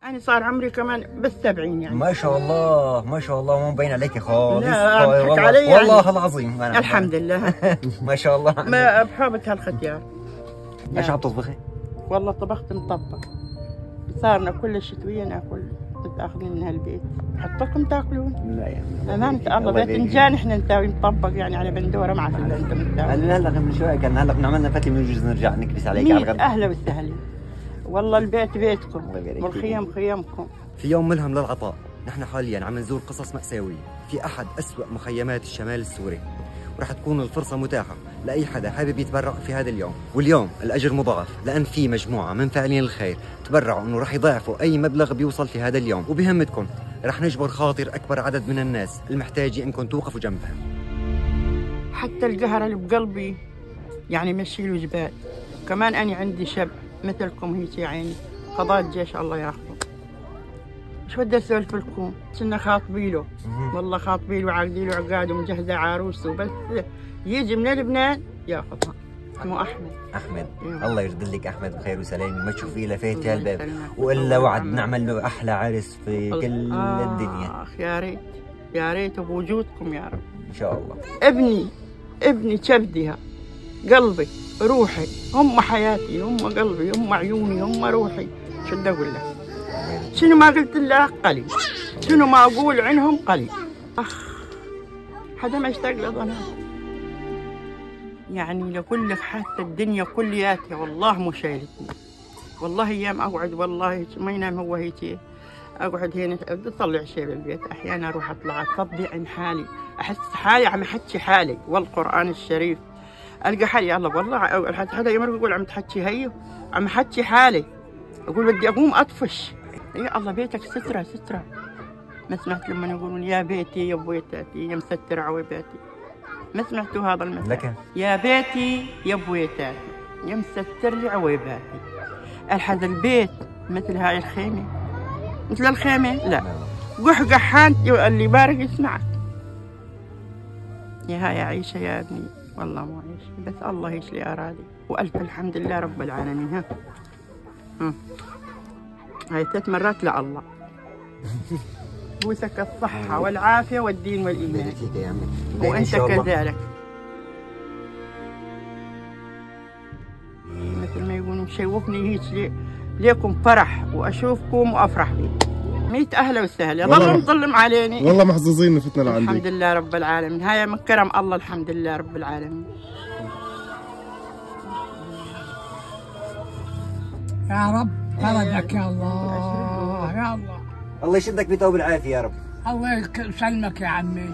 يعني صار عمري كمان بس 70 يعني. ما شاء الله ما شاء الله، مو مبين عليك خالص. لا والله علي والله يعني. العظيم الحمد لله. ما شاء الله. ما بحبك هالختيار. ايش عم تطبخي؟ والله طبخت مطبخ، صارنا كل شتوية ناكل متاخذين من هالبيت. حطكم تاكلون؟ لا يا عمي امانة الله باذنجان احنا نساوي مطبق يعني على بندوره ما عاد الا انتم تساوي. هلا من شوي كان هلا كنا عملنا فتي بنجوز نرجع نكبس عليك على الغد. اهلا وسهلا. والله البيت بيتكم والخيام خيامكم. في يوم ملهم للعطاء، نحن حاليا عم نزور قصص مأساوية في أحد أسوأ مخيمات الشمال السوري، ورح تكون الفرصة متاحة لأي حدا حابب يتبرع في هذا اليوم، واليوم الأجر مضاعف لأن في مجموعة من فاعلين الخير تبرعوا إنه رح يضاعفوا أي مبلغ بيوصل في هذا اليوم، وبهمتكم رح نجبر خاطر أكبر عدد من الناس المحتاجة إنكم توقفوا جنبهم. حتى القهر اللي بقلبي يعني مشي له جبال. كمان أنا عندي شب مثلكم هيك يا عيني، قضاء الجيش الله ياخذه. شو بدي اسولف لكم؟ كنا خاطبيله، والله خاطبيله وعاقديله عقاد ومجهزه عروسه، بس يجي من لبنان ياخذها. اسمه احمد. الله يرد لك احمد بخير وسلامه، ما تشوفيه لفيت هالباب والا وعد نعمل له احلى عرس في كل الدنيا. يا ريت يا ريت بوجودكم يا رب ان شاء الله. ابني كبدها، قلبي روحي، هم حياتي، هم قلبي، هم عيوني، هم روحي. شو بدي اقول لك؟ شنو ما قلت له قليل، شنو ما اقول عنهم قليل. حدا ما يشتاق لضنا. يعني لقول لك حتى الدنيا كلياتها والله مو شايلتني. والله ايام اقعد والله ما ينام هو هيك، اقعد هنا بدي اطلع شيء بالبيت، احيانا اروح اطلع افضي عن حالي، احس حالي عم احكي حالي والقران الشريف. القى حالي يلا والله حدا يمر يقول عم تحكي هيو، عم احكي حالي، اقول بدي اقوم اطفش. يا الله بيتك سترة. ما سمعت لما يقولون يا بيتي يا بويتاتي يا مستر عويباتي؟ ما سمعتوا هذا المثل؟ لك يا بيتي يا بويتاتي يا مستر لي عويباتي. هذا البيت مثل هاي الخيمة، مثل الخيمة لا قحقحان اللي بارك يسمعك. يا هاي عيشة يا ابني، والله مو عيشة، بس الله ايش اللي ارادي، والف الحمد لله رب العالمين. ها هاي 3 مرات لله. بوسك الصحة والعافية والدين والإيمان، وأنت كذلك. مثل ما يقولون شوفني هيك ليكم فرح وأشوفكم وأفرح بي. 100 أهلا وسهلا. ظل مظلم عليني والله محظوظين فتنا لعندك. الحمد لله رب العالمين، هاي من كرم الله الحمد لله رب العالمين. يا رب فرجك يا الله، يا الله الله يشدك بثوب العافية يا رب. الله يسلمك يا عمي.